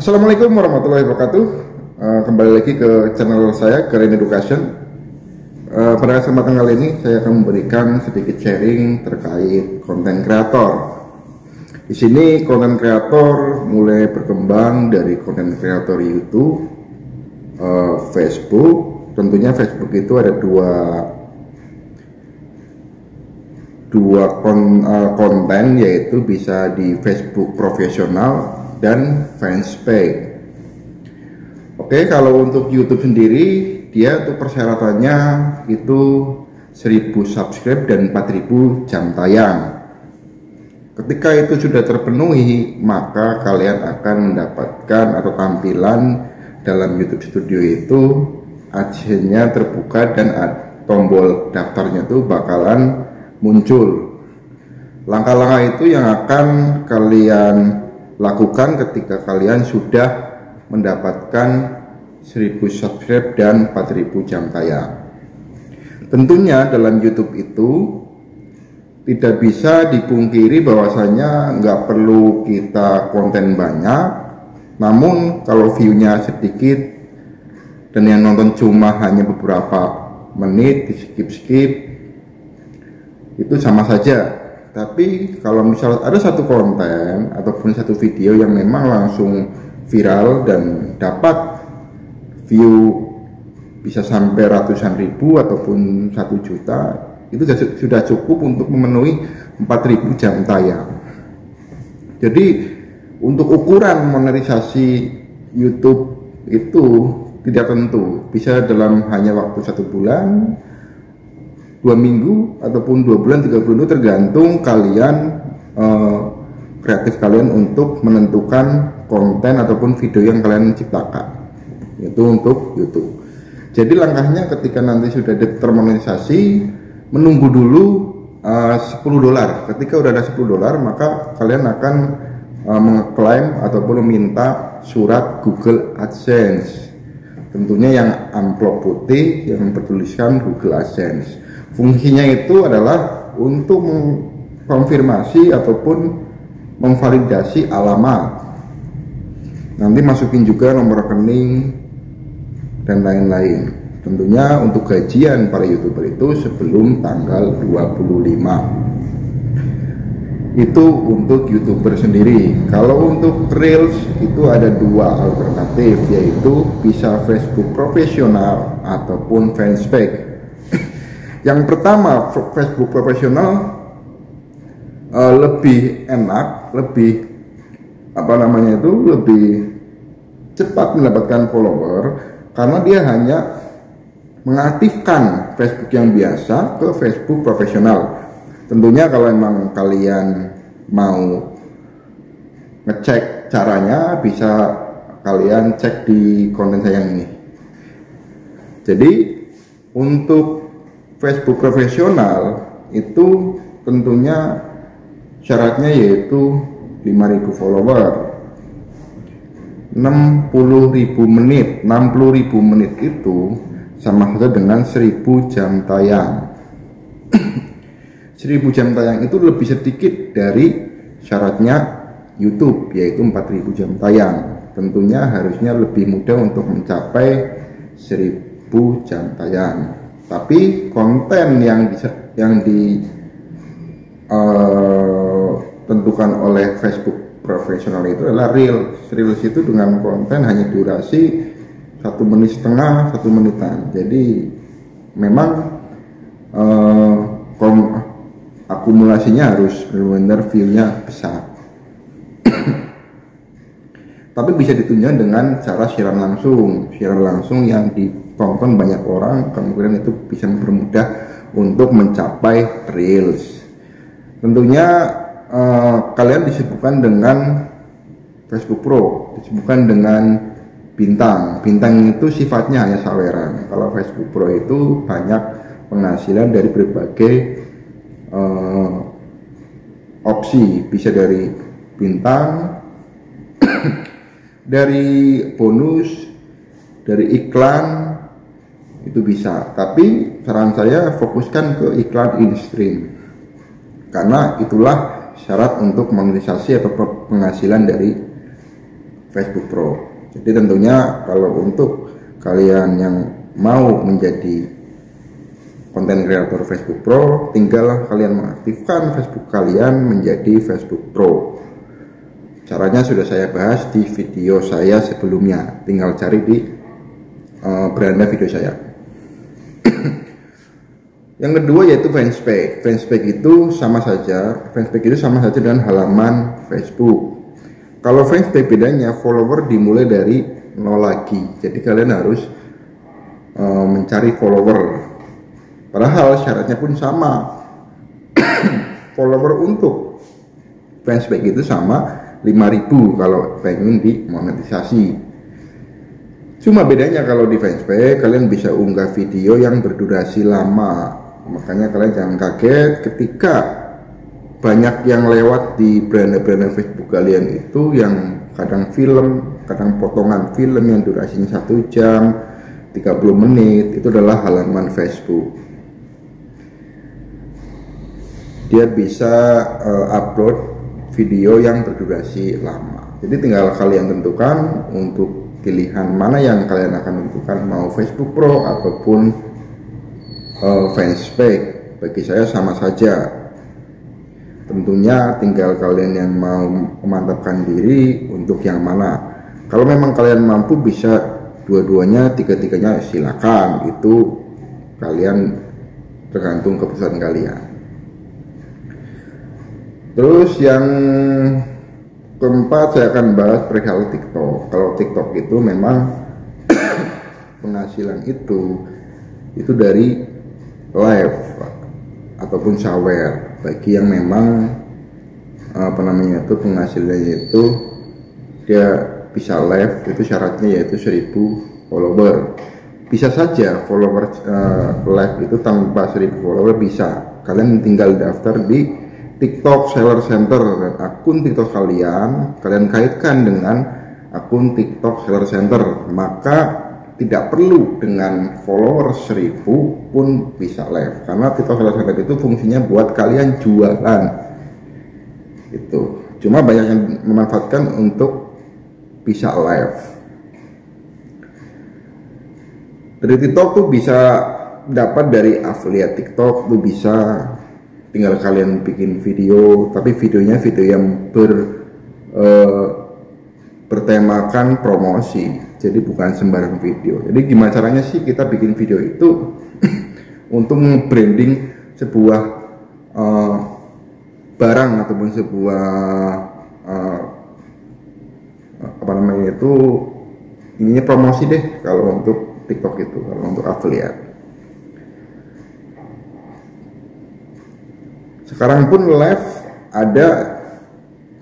Assalamualaikum warahmatullahi wabarakatuh. Kembali lagi ke channel saya, Keren Education. Pada kesempatan kali ini saya akan memberikan sedikit sharing terkait konten kreator. Di sini konten kreator mulai berkembang dari konten kreator YouTube, Facebook. Tentunya Facebook itu ada dua konten, yaitu bisa di Facebook profesional dan fanspage. Oke, kalau untuk YouTube sendiri, dia tuh persyaratannya itu 1000 subscribe dan 4000 jam tayang. Ketika itu sudah terpenuhi, maka kalian akan mendapatkan atau tampilan dalam YouTube Studio itu AdSense-nya terbuka dan tombol daftarnya tuh bakalan muncul. Langkah-langkah itu yang akan kalian lakukan ketika kalian sudah mendapatkan 1000 subscribe dan 4000 jam tayang. Tentunya dalam YouTube itu tidak bisa dipungkiri bahwasanya nggak perlu kita konten banyak, namun kalau view-nya sedikit dan yang nonton cuma hanya beberapa menit, di skip itu sama saja. Tapi kalau misal ada satu konten ataupun satu video yang memang langsung viral dan dapat view bisa sampai ratusan ribu ataupun 1 juta, itu sudah cukup untuk memenuhi 4000 jam tayang. Jadi untuk ukuran monetisasi YouTube itu tidak tentu, bisa dalam hanya waktu 1 bulan, 2 minggu, ataupun 2 bulan, 3 bulan, itu tergantung kalian, kreatif kalian untuk menentukan konten ataupun video yang kalian ciptakan. Itu untuk YouTube. Jadi langkahnya ketika nanti sudah termonetisasi, menunggu dulu $10. Ketika udah ada $10, maka kalian akan mengklaim ataupun meminta surat Google AdSense. Tentunya yang amplop putih yang bertuliskan Google AdSense. Fungsinya itu adalah untuk mengkonfirmasi ataupun memvalidasi alamat. Nanti masukin juga nomor rekening dan lain-lain. Tentunya untuk gajian para YouTuber itu sebelum tanggal 25. Itu untuk YouTuber sendiri. Kalau untuk Reels itu ada 2 alternatif, yaitu bisa Facebook profesional ataupun fanspage. Yang pertama, Facebook profesional lebih enak, lebih lebih cepat mendapatkan follower, karena dia hanya mengaktifkan Facebook yang biasa ke Facebook profesional. Tentunya kalau memang kalian mau ngecek caranya, bisa kalian cek di konten saya ini. Jadi untuk Facebook profesional itu tentunya syaratnya yaitu 5000 follower, 60.000 menit. 60.000 menit itu sama saja dengan 1000 jam tayang. 1000 jam tayang itu lebih sedikit dari syaratnya YouTube, yaitu 4000 jam tayang. Tentunya harusnya lebih mudah untuk mencapai 1000 jam tayang. Tapi konten yang ditentukan oleh Facebook profesional itu adalah Reels. Reels itu dengan konten hanya durasi 1,5 menit, 1 menitan. Jadi memang akumulasinya harus benar-benar view-nya besar. Tapi bisa ditunjang dengan cara siaran langsung yang ditonton banyak orang, kemudian itu bisa mempermudah untuk mencapai Reels. Tentunya kalian disibukkan dengan Facebook Pro, disibukkan dengan bintang itu sifatnya hanya saweran. Kalau Facebook Pro itu banyak penghasilan dari berbagai opsi, bisa dari bintang, dari bonus, dari iklan, itu bisa. Tapi saran saya fokuskan ke iklan in-stream, karena itulah syarat untuk monetisasi atau penghasilan dari Facebook Pro. Jadi tentunya kalau untuk kalian yang mau menjadi konten kreator Facebook Pro, tinggal kalian mengaktifkan Facebook kalian menjadi Facebook Pro. Caranya sudah saya bahas di video saya sebelumnya, tinggal cari di beranda video saya. Yang kedua yaitu fanspage. Fanspage itu sama saja dengan halaman Facebook. Kalau fanspage bedanya follower dimulai dari 0 lagi. Jadi kalian harus mencari follower. Padahal syaratnya pun sama. Follower untuk fanspage itu sama 5.000 kalau pengen dimonetisasi. Cuma bedanya kalau di fanspage kalian bisa unggah video yang berdurasi lama. Makanya kalian jangan kaget ketika banyak yang lewat di beranda-beranda Facebook kalian itu yang kadang film, kadang potongan film yang durasinya 1 jam 30 menit, itu adalah halaman Facebook. Dia bisa upload video yang berdurasi lama. Jadi tinggal kalian tentukan untuk pilihan mana yang kalian akan tentukan, mau Facebook Pro ataupun fanspage. Bagi saya sama saja. Tentunya tinggal kalian yang mau memantapkan diri untuk yang mana. Kalau memang kalian mampu bisa dua-duanya, tiga-tiganya silakan. Itu kalian tergantung keputusan kalian. Terus yang keempat saya akan bahas perihal TikTok. Kalau TikTok itu memang penghasilan itu dari live ataupun shower. Bagi yang memang penghasilannya itu dia bisa live, itu syaratnya yaitu 1.000 follower. Bisa saja follower live itu tanpa 1.000 follower bisa. Kalian tinggal daftar di TikTok Seller Center dan akun TikTok kalian kaitkan dengan akun TikTok Seller Center, maka tidak perlu dengan follower 1.000 pun bisa live, karena TikTok Seller Center itu fungsinya buat kalian jualan. Itu cuma banyak yang memanfaatkan untuk bisa live. Dari TikTok tuh bisa dapat dari affiliate TikTok tuh bisa. Tinggal kalian bikin video, tapi videonya video yang bertemakan promosi, jadi bukan sembarang video. Jadi gimana caranya sih kita bikin video itu untuk branding sebuah barang ataupun sebuah ini promosi deh kalau untuk TikTok itu, kalau untuk affiliate. Sekarang pun live ada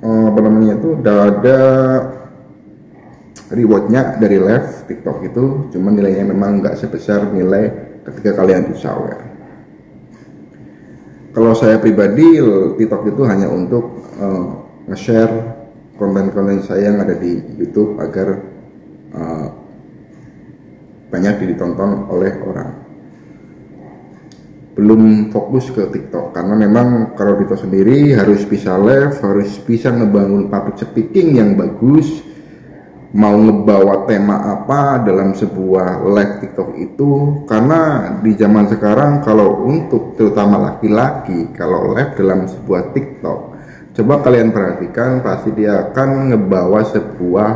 ada rewardnya dari live TikTok itu, cuma nilainya memang nggak sebesar nilai ketika kalian di shower. Kalau saya pribadi, TikTok itu hanya untuk nge-share konten-konten saya yang ada di YouTube agar banyak ditonton oleh orang. Belum fokus ke TikTok karena memang kalau TikTok sendiri harus bisa live, harus bisa ngebangun public speaking yang bagus, mau ngebawa tema apa dalam sebuah live TikTok itu. Karena di zaman sekarang kalau untuk terutama laki-laki kalau live dalam sebuah TikTok, coba kalian perhatikan, pasti dia akan ngebawa sebuah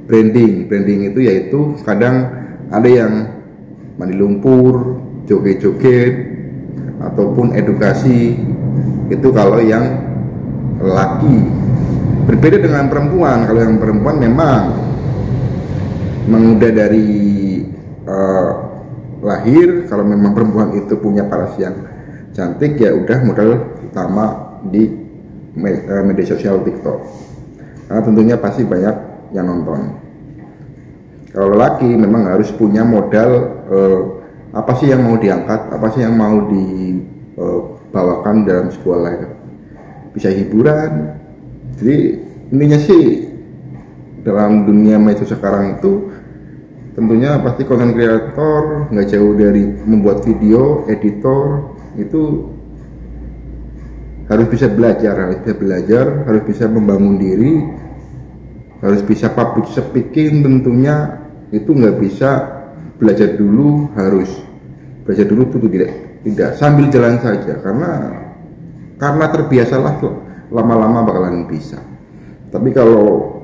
branding itu yaitu kadang ada yang mandi lumpur, joget-joget ataupun edukasi. Itu kalau yang laki. Berbeda dengan perempuan. Kalau yang perempuan memang udah dari lahir, kalau memang perempuan itu punya paras yang cantik, ya udah modal utama di media sosial TikTok, karena tentunya pasti banyak yang nonton. Kalau laki memang harus punya modal apa sih yang mau diangkat, apa sih yang mau dibawakan dalam sebuah live. Bisa hiburan. Jadi intinya sih dalam dunia media sekarang itu tentunya pasti konten kreator nggak jauh dari membuat video, editor itu harus bisa belajar, harus bisa membangun diri harus bisa public speaking. Tentunya itu nggak bisa belajar dulu, harus belajar dulu itu tidak sambil jalan saja, karena terbiasalah, lama-lama bakalan bisa. Tapi kalau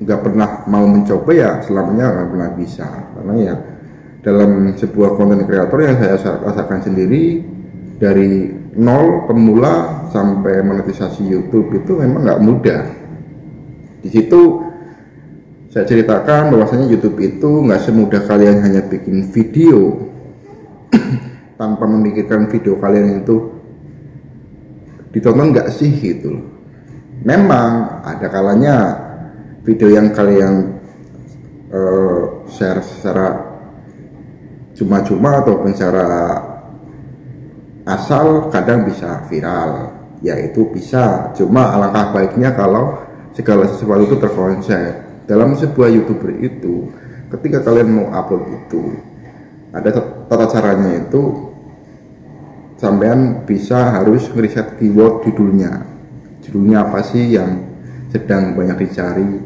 nggak pernah mau mencoba ya selamanya nggak pernah bisa. Karena ya dalam sebuah konten kreator yang saya rasakan sendiri, dari nol pemula sampai monetisasi YouTube itu memang nggak mudah. Di situ saya ceritakan bahwasanya YouTube itu nggak semudah kalian hanya bikin video tanpa memikirkan video kalian itu ditonton nggak sih gitu. Memang ada kalanya video yang kalian share secara cuma-cuma ataupun secara asal kadang bisa viral, yaitu bisa. Cuma alangkah baiknya kalau segala sesuatu itu terkonsep. Dalam sebuah YouTuber itu, ketika kalian mau upload itu, ada tata caranya itu, sampean bisa harus ngeriset keyword judulnya apa sih yang sedang banyak dicari,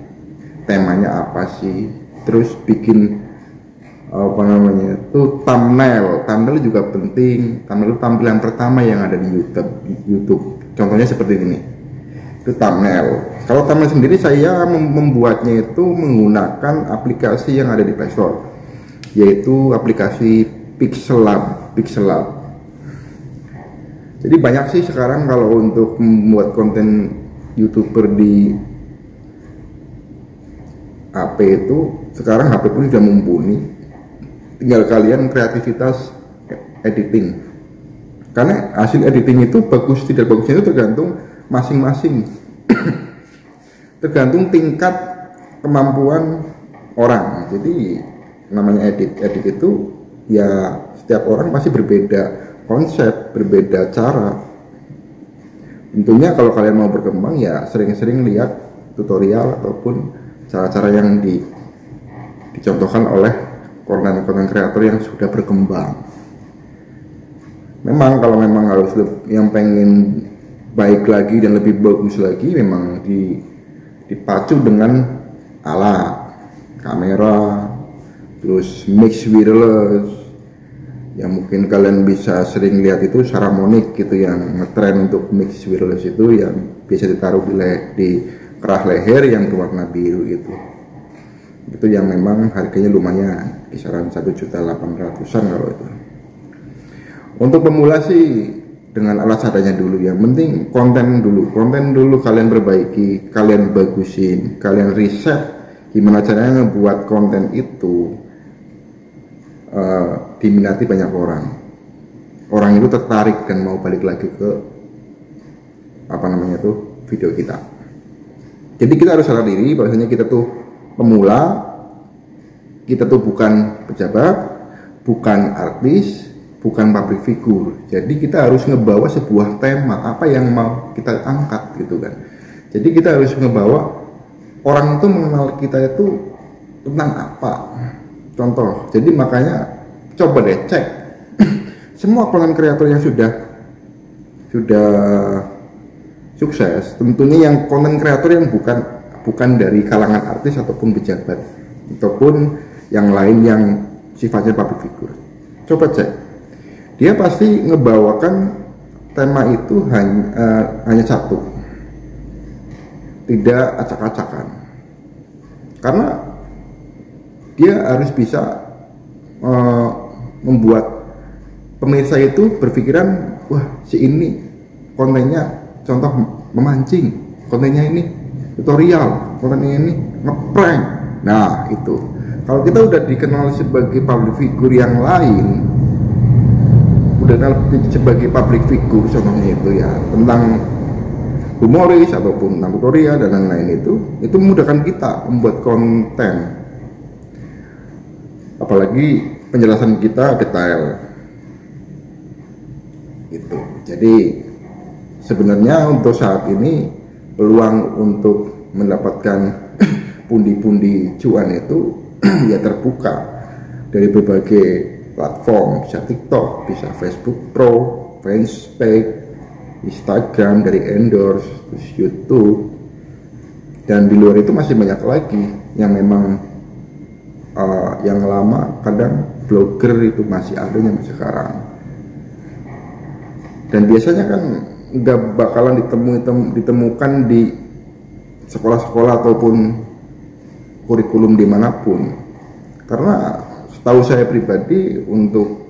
temanya apa sih, terus bikin thumbnail juga penting. Thumbnail itu tampilan pertama yang ada di YouTube. Contohnya seperti ini, itu thumbnail. Kalau thumbnail sendiri saya membuatnya itu menggunakan aplikasi yang ada di Play Store, yaitu aplikasi Pixellab. Jadi banyak sih sekarang kalau untuk membuat konten YouTuber di HP itu, sekarang HP pun sudah mumpuni. Tinggal kalian kreativitas editing, karena hasil editing itu bagus tidak bagusnya itu tergantung masing-masing tergantung tingkat kemampuan orang. Jadi namanya edit itu ya setiap orang pasti berbeda konsep, berbeda cara. Tentunya kalau kalian mau berkembang ya sering-sering lihat tutorial ataupun cara-cara yang dicontohkan oleh konten kreator yang sudah berkembang. Memang kalau memang harus yang pengen baik lagi dan lebih bagus lagi, memang dipacu dengan alat kamera, terus mix wireless yang mungkin kalian bisa sering lihat itu Saramonic gitu, yang ngetren untuk mix wireless itu yang biasa ditaruh di kerah leher yang berwarna biru itu yang memang harganya lumayan, kisaran 1.800.000-an kalau itu. Untuk pemula sih dengan alat seadanya dulu, yang penting konten dulu kalian perbaiki, kalian bagusin, kalian riset gimana caranya ngebuat konten itu diminati banyak orang itu tertarik dan mau balik lagi ke video kita. Jadi kita harus sadar diri bahwasanya kita tuh pemula, kita tuh bukan pejabat, bukan artis, bukan public figure. Jadi kita harus ngebawa sebuah tema apa yang mau kita angkat gitu kan. Jadi kita harus ngebawa orang itu mengenal kita itu tentang apa. Contoh, jadi makanya coba deh cek semua konten kreator yang sudah sukses, tentunya yang konten kreator yang bukan dari kalangan artis ataupun pejabat ataupun yang lain yang sifatnya public figure. Coba cek, dia pasti ngebawakan tema itu hanya satu, tidak acak-acakan, karena dia harus bisa membuat pemirsa itu berpikiran, wah si ini kontennya contoh memancing, kontennya ini tutorial, kontennya ini ngeprank. Nah itu, kalau kita udah dikenal sebagai public figure yang lain, udah sebagai public figure contohnya itu ya tentang humoris ataupun tentang tutorial dan lain-lain, itu memudahkan kita membuat konten, apalagi penjelasan kita detail gitu. Jadi sebenarnya untuk saat ini peluang untuk mendapatkan pundi-pundi cuan itu ya terbuka dari berbagai platform, bisa TikTok, bisa Facebook Pro, Fanspage, Instagram dari endorse, terus YouTube, Dan di luar itu masih banyak lagi yang memang yang lama, kadang blogger itu masih ada yang sekarang. Dan biasanya kan nggak bakalan ditemukan di sekolah-sekolah ataupun kurikulum dimanapun. Karena setahu saya pribadi untuk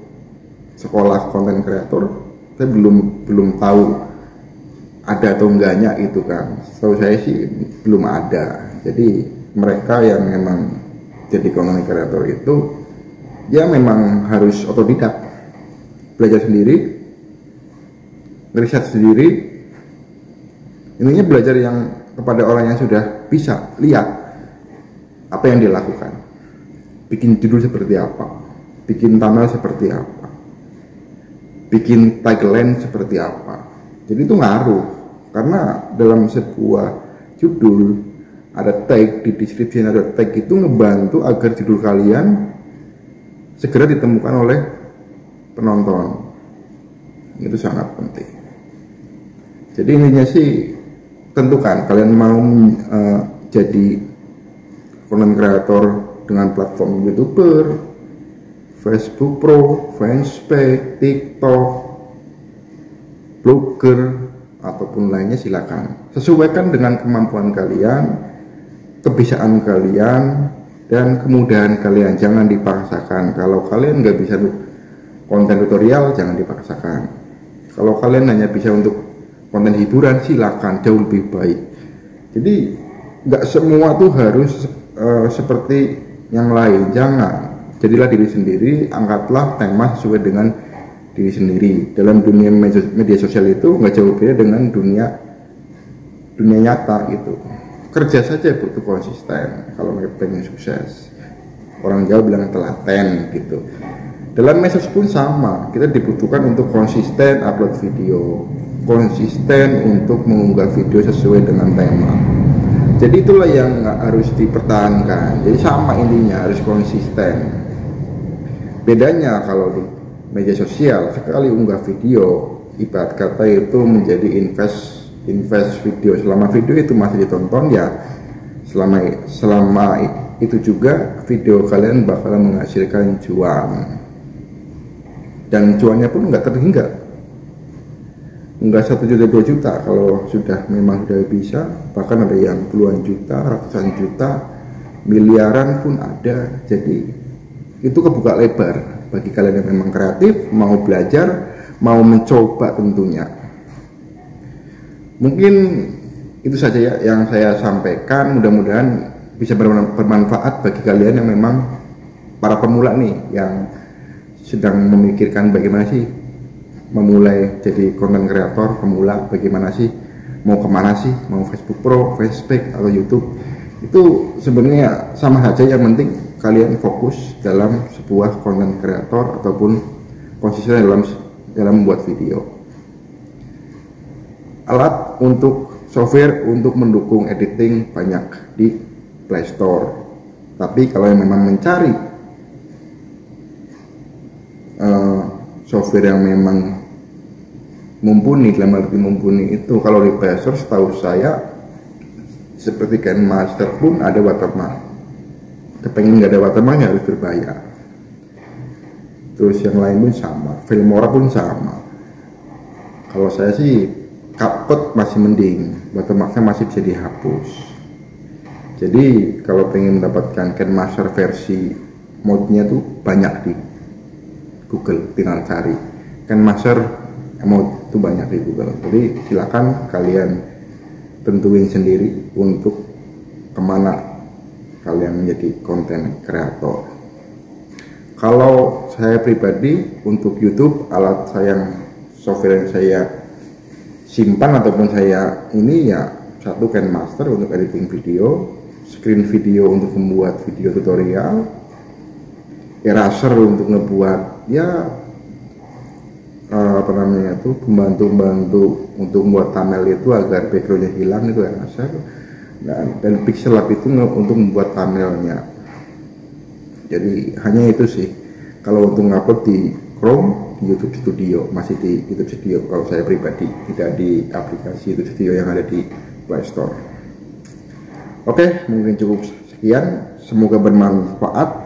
sekolah konten kreator, saya belum tahu ada atau enggaknya itu kan. Setahu saya sih belum ada. Jadi mereka yang memang jadi konten kreator itu ya memang harus otodidak, belajar sendiri, riset sendiri. Intinya belajar yang kepada orang yang sudah bisa lihat apa yang dilakukan, bikin judul seperti apa, bikin thumbnail seperti apa, bikin tagline seperti apa. Jadi itu ngaruh, karena dalam sebuah judul ada tag, di description ada tag, itu ngebantu agar judul kalian segera ditemukan oleh penonton. Itu sangat penting. Jadi intinya sih, tentukan kalian mau jadi content creator dengan platform YouTuber, Facebook Pro, Fanspage, TikTok, blogger ataupun lainnya, silakan. Sesuaikan dengan kemampuan kalian, kebiasaan kalian, dan kemudahan kalian. Jangan dipaksakan. Kalau kalian nggak bisa konten tutorial, jangan dipaksakan. Kalau kalian hanya bisa untuk konten hiburan, silakan, jauh lebih baik. Jadi nggak semua tuh harus seperti yang lain. Jangan. Jadilah diri sendiri, angkatlah tema sesuai dengan diri sendiri. Dalam dunia media sosial itu nggak jauh beda dengan dunia nyata gitu. Kerja saja butuh konsisten kalau pengen sukses. Orang Jawa bilang telaten gitu. Dalam medsos pun sama, kita dibutuhkan untuk konsisten upload video, konsisten untuk mengunggah video sesuai dengan tema. Jadi itulah yang harus dipertahankan. Jadi sama intinya, harus konsisten. Bedanya kalau di media sosial, sekali unggah video, ibarat kata itu menjadi invest video. Selama video itu masih ditonton, ya selama itu juga video kalian bakalan menghasilkan cuan. Dan cuannya pun nggak terhingga, nggak 1 juta 2 juta. Kalau sudah memang sudah bisa, bahkan ada yang puluhan juta, ratusan juta, miliaran pun ada. Jadi itu kebuka lebar bagi kalian yang memang kreatif, mau belajar, mau mencoba tentunya. Mungkin itu saja ya yang saya sampaikan. Mudah-mudahan bisa bermanfaat bagi kalian yang memang para pemula nih, yang sedang memikirkan bagaimana sih memulai jadi konten kreator pemula, bagaimana sih, mau kemana sih, mau Facebook Pro, Fanspage atau YouTube. Itu sebenarnya sama saja, yang penting kalian fokus dalam sebuah konten kreator ataupun konsisten dalam membuat video. Alat untuk software untuk mendukung editing banyak di Play Store. Tapi kalau yang memang mencari software yang memang mumpuni, dalam arti mumpuni itu, kalau di Play Store setahu saya seperti KineMaster pun ada watermark. Kepengen nggak ada watermarknya harus berbayar. Terus yang lain pun sama, Filmora pun sama. Kalau saya sih CapCut masih mending, watermarknya masih bisa dihapus. Jadi kalau pengen mendapatkan KineMaster versi mode-nya tuh banyak di Google, tinggal cari KineMaster mode itu banyak di Google. Jadi silakan kalian tentuin sendiri untuk kemana kalian menjadi konten kreator. Kalau saya pribadi untuk YouTube, alat software yang saya simpan ataupun saya ini ya, satu KineMaster untuk editing video, screen video untuk membuat video tutorial, eraser untuk ngebuat ya pembantu untuk membuat thumbnail itu agar backgroundnya hilang, itu eraser. Dan Pixellab itu untuk membuat thumbnailnya. Jadi hanya itu sih. Kalau untuk ngupload di Chrome, di YouTube Studio, masih di YouTube Studio kalau saya pribadi, tidak di aplikasi YouTube Studio yang ada di Play Store. Oke, mungkin cukup sekian, semoga bermanfaat.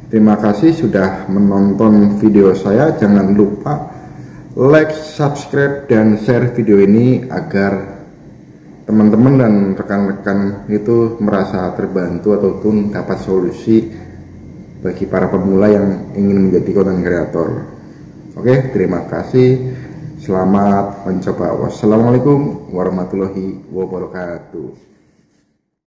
Terima kasih sudah menonton video saya. Jangan lupa like, subscribe, dan share video ini agar teman-teman dan rekan-rekan itu merasa terbantu ataupun dapat solusi bagi para pemula yang ingin menjadi content creator. Oke, terima kasih. Selamat mencoba. Wassalamualaikum warahmatullahi wabarakatuh.